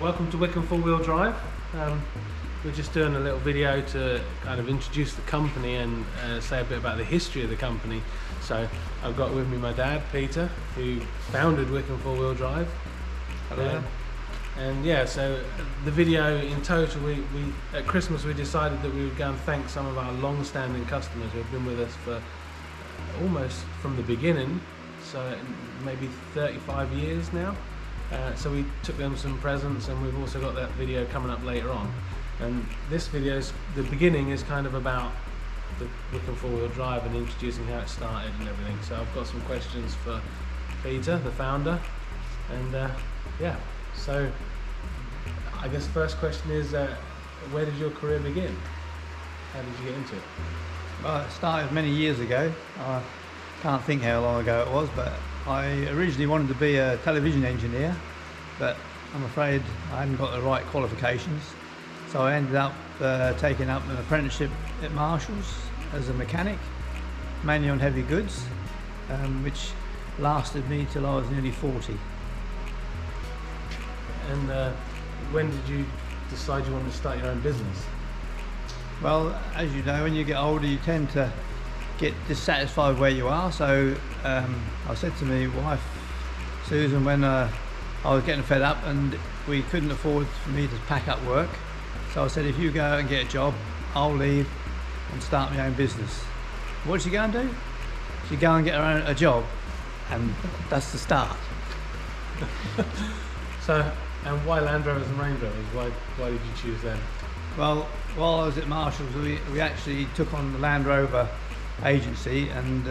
Welcome to Wicken four-wheel drive. We're just doing a little video to kind of introduce the company and say a bit about the history of the company. So I've got with me my dad, Peter, who founded Wicken four-wheel drive. Hello. And yeah, so the video in total, we at Christmas we decided that we would go and thank some of our long-standing customers who have been with us for almost from the beginning, so maybe 35 years now. So we took them some presents, and we've also got that video coming up later on. And this video's, the beginning is kind of about the Wicken four-wheel drive and introducing how it started and everything. So I've got some questions for Peter, the founder, and yeah. So I guess the first question is, where did your career begin? How did you get into it? Well, it started many years ago. I can't think how long ago it was, but I originally wanted to be a television engineer, but I'm afraid I hadn't got the right qualifications. So I ended up taking up an apprenticeship at Marshall's as a mechanic, mainly on heavy goods, which lasted me till I was nearly 40. And when did you decide you wanted to start your own business? Well, as you know, when you get older, you tend to get dissatisfied where you are. So I said to my wife, Susan, when I was getting fed up and we couldn't afford for me to pack up work, so I said, if you go out and get a job, I'll leave and start my own business. What did she go and do? She go and get a job, and that's the start. So, and why Land Rovers and Range Rovers? Why did you choose them? Well, while I was at Marshall's, we actually took on the Land Rover agency, and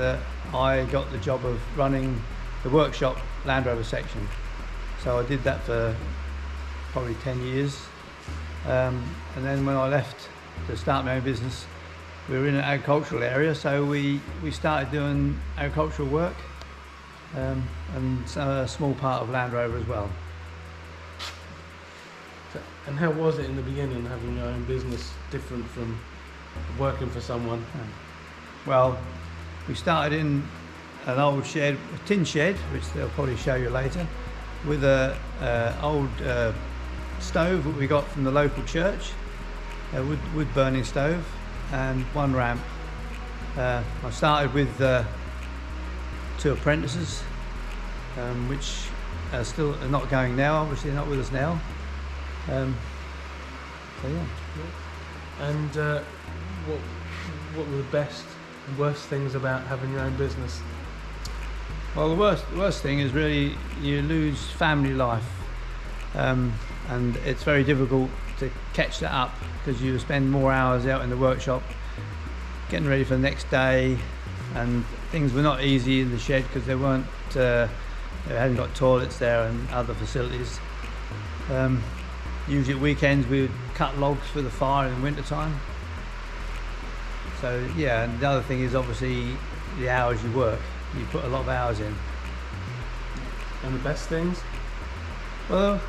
I got the job of running the workshop Land Rover section. So I did that for probably 10 years. And then when I left to start my own business, we were in an agricultural area, so we started doing agricultural work, and a small part of Land Rover as well. And how was it in the beginning, having your own business, different from working for someone? Well, we started in an old shed, a tin shed, which they'll probably show you later, with a old stove that we got from the local church, a wood burning stove, and one ramp. I started with 2 apprentices, which are still not going now, obviously not with us now. So yeah. And what were the best and worst things about having your own business? Well, the worst thing is really you lose family life, and it's very difficult to catch that up because you spend more hours out in the workshop getting ready for the next day, and things were not easy in the shed because they weren't, they hadn't got toilets there and other facilities. Usually at weekends we would cut logs for the fire in the winter time. So yeah, and the other thing is obviously the hours you work. You put a lot of hours in. And the best things? Well,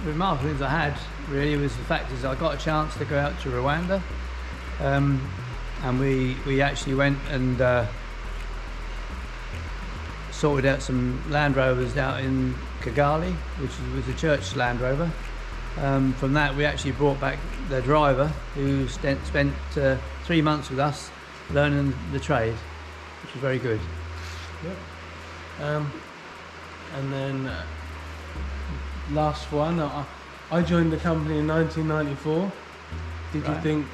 the remarkable things I had really was the fact is I got a chance to go out to Rwanda, and we actually went and sorted out some Land Rovers out in Kigali, which was a church Land Rover. From that we actually brought back the driver who spent 3 months with us learning the trade, which was very good. Yep. And then last one, I joined the company in 1994. Did you think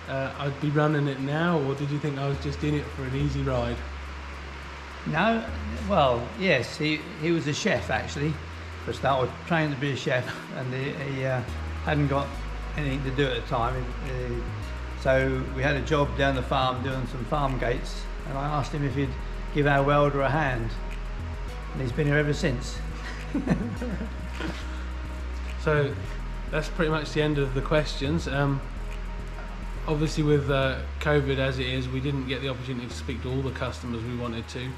I'd be running it now, or did you think I was just in it for an easy ride? No, well, yes, he was a chef actually. For a start, I was trained to be a chef, and he hadn't got anything to do at the time. So we had a job down the farm doing some farm gates, and I asked him if he'd give our welder a hand, and he's been here ever since. So that's pretty much the end of the questions. Obviously with COVID as it is, we didn't get the opportunity to speak to all the customers we wanted to.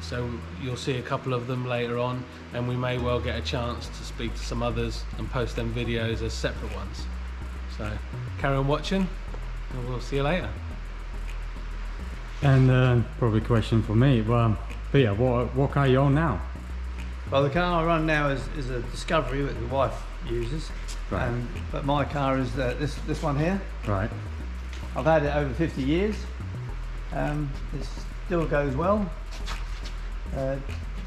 So you'll see a couple of them later on, and we may well get a chance to speak to some others and post them videos as separate ones. So carry on watching, and we'll see you later. And probably a question for me, well, Peter, what car are you on now? Well, the car I run now is a Discovery that the wife uses, Right. but my car is this one here. Right. I've had it over 50 years. It still goes well.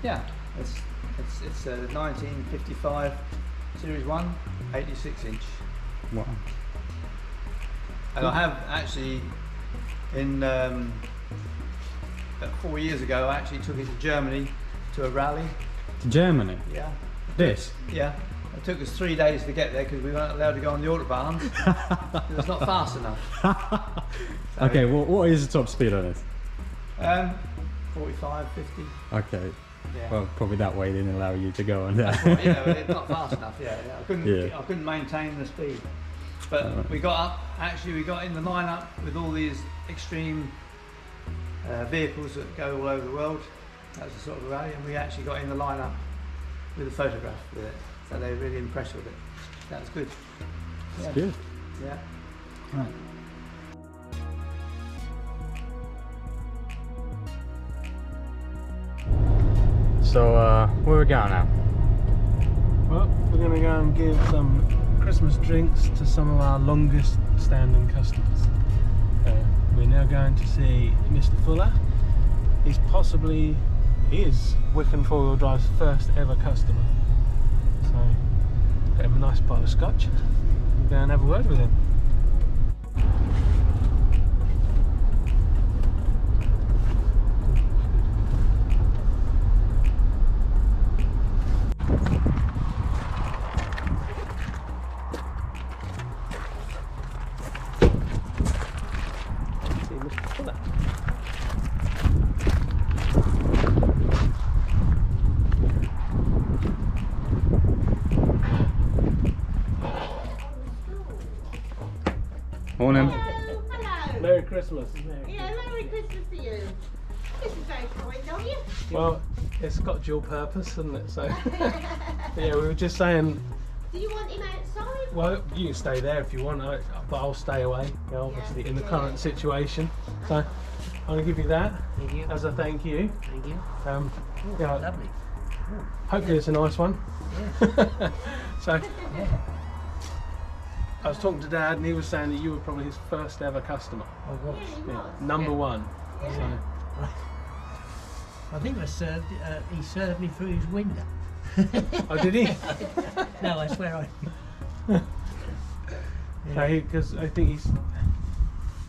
Yeah, it's a 1955 Series 1, 86 inch. Wow. And I have actually, about 4 years ago, I actually took it to Germany to a rally. To Germany? Yeah. This? Yeah. It took us 3 days to get there because we weren't allowed to go on the autobahn. It was not fast enough. So, Okay, well, what is the top speed on this? 45, 50. Okay. Yeah. Well, probably that way they didn't allow you to go on that. Well, yeah, but it's not fast enough. Yeah, yeah. Yeah. I couldn't maintain the speed. But we got up. Actually, we got in the lineup with all these extreme vehicles that go all over the world. That was the sort of rally, and we actually got in the lineup with a photograph with it. So they were really impressed with it. That was good. It's Yeah. good. Yeah. Right. So, where we going now? Well, we're going to go and give some Christmas drinks to some of our longest standing customers. We're now going to see Mr. Fuller. He's possibly Wicken 4-wheel drive's first ever customer. So, get him a nice bottle of scotch. We'll go and have a word with him. See Mr. Fuller. Morning. Hello, hello. Merry Christmas. Yeah, Merry Christmas to you. This is very kind of you. Well, it's got dual purpose, hasn't it? So, yeah, we were just saying, Do you want him outside? well, you can stay there if you want, but I'll stay away, you know, obviously, in the current situation. So, I'm going to give you that Thank you. as a thank you. Thank you. Yeah, Lovely. hopefully it's a nice one. Yeah. So, Yeah. I was talking to Dad, and he was saying that you were probably his first ever customer. I was. Yeah, number one. So, I think I served. He served me through his window. oh, did he? No, I swear I. Because I think he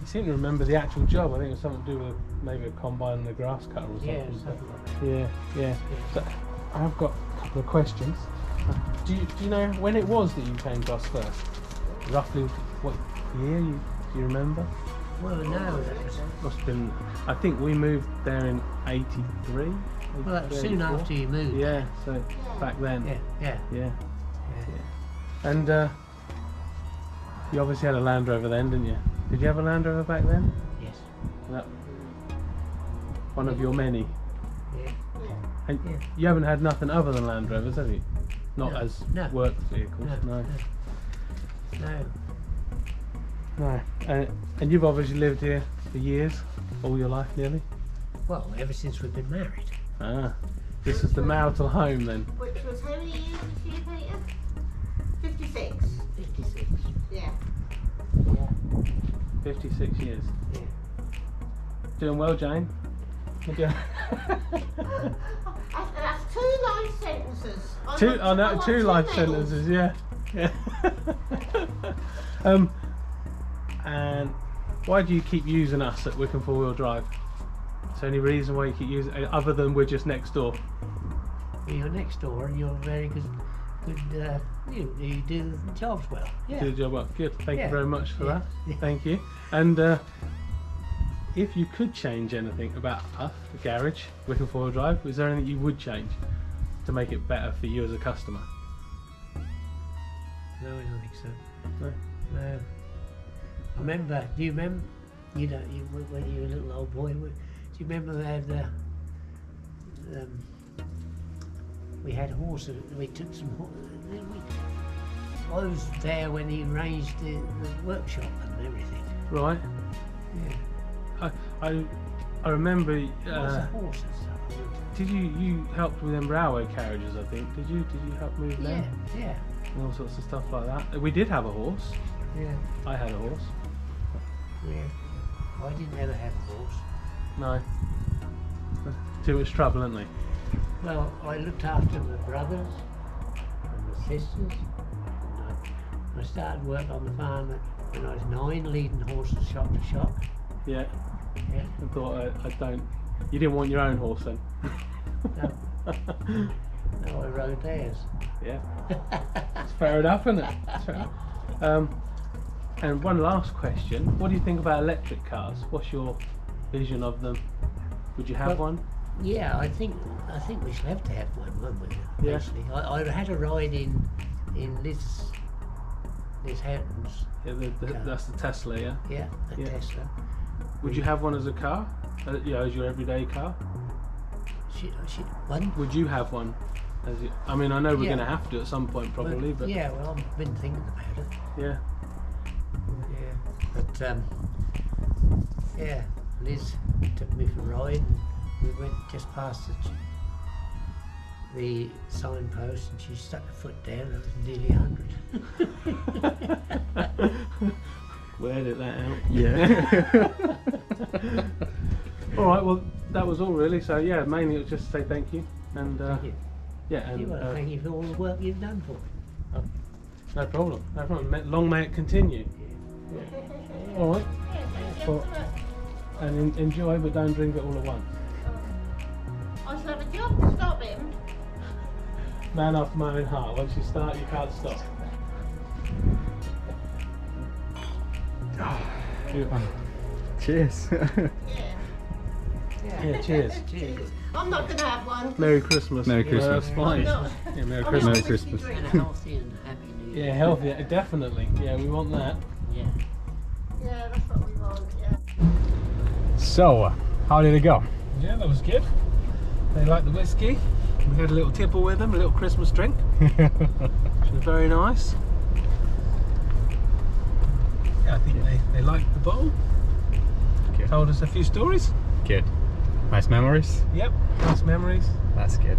seemed to remember the actual job. I think it was something to do with maybe a combine and a grass cutter or something. Yeah, something like that. Yeah, yeah. So I've got a couple of questions. Do you know when it was that you came to us first? Roughly what year? Do you remember? Well, no, that was. Must have been. I think we moved there in '83. Well, that was soon after you moved. Yeah, so back then. Yeah, yeah, Yeah. yeah. And you obviously had a Land Rover then, didn't you? Did you have a Land Rover back then? Yes. That one of your many. Yeah. And Yeah. you haven't had nothing other than Land Rovers, have you? Not No, as no. work vehicles. No. No. No. And you've obviously lived here for years, all your life nearly. Well, ever since we've been married. Ah, this is the marital home then. Which was how many years this year, Peter? 56. 56. Yeah. Yeah. 56 years. Yeah. Doing well, Jane? That's 2 life sentences. I know, 2 life sentences, yeah. Yeah. And why do you keep using us at Wicken 4-wheel drive? Is there any reason why you keep using it, other than we're just next door? Well, you're next door and you're very good. You do the jobs well. Yeah. Do the job well. Good. Thank you Yeah. very much for Yeah. that. Yeah. Thank you. And if you could change anything about us, the garage, Wicken 4-wheel drive, is there anything you would change to make it better for you as a customer? No, I don't think so. No? No. I remember. Do you remember? You know, when you were a little old boy. Do you remember they had we had horses. We took some horses. I was there when he arranged the workshop and everything. Right. Yeah. I remember. Lots of horses. Did you helped with them railway carriages? I think. Did you help move them? Yeah. And all sorts of stuff like that. We did have a horse. Yeah. I had a horse. Yeah. I didn't ever have a horse. No. Too much trouble, isn't they? Well, I looked after my brothers and my sisters. And I started work on the farm when I was 9, leading horses shock to shock. Yeah. Yeah. I thought I don't. You didn't want your own horse then? No. No, I rode theirs. Yeah. It's fair enough, isn't it? It's fair enough. And one last question. What do you think about electric cars? What's your vision of them? Would you have Well, one? Yeah, I think we should have to have one, won't we? Yeah. Actually, I had a ride in Liz Houghton's. Yeah, that's the Tesla, yeah? Yeah, a Yeah. Tesla. Would you have one as a car? As your everyday car? One? Would you have one? I mean, I know we're Yeah. going to have to at some point probably, but Yeah, well, I've been thinking about it. yeah. Yeah. But, yeah, Liz took me for a ride and we went just past the signpost and she stuck her foot down. It was nearly 100. We'll edit that out. Yeah. All right, well, that was all really. So yeah, mainly it was just to say thank you and Thank you. yeah, and Thank you for all the work you've done for me. no problem, no problem. Long may it continue. All right, well, and enjoy, but don't drink it all at once. I shall have a job to stop him. Man after my own heart. Once you start, you can't stop. Cheers. Yeah, cheers. Cheers. I'm not going to have one. Merry Christmas. Merry Yeah, Christmas. that's fine. No. Yeah, Merry I'm Christmas. not Merry a whiskey Christmas. And a drinker. healthy and happy New Year. Yeah, healthy. Definitely. Yeah, we want that. Yeah. Yeah, that's what we want, yeah. So, how did it go? Yeah, that was good. They liked the whiskey. We had a little tipple with them, a little Christmas drink, which was very nice. Yeah, I think they liked the bottle. Good. Told us a few stories. Good. Nice memories? Yep, nice memories. That's good.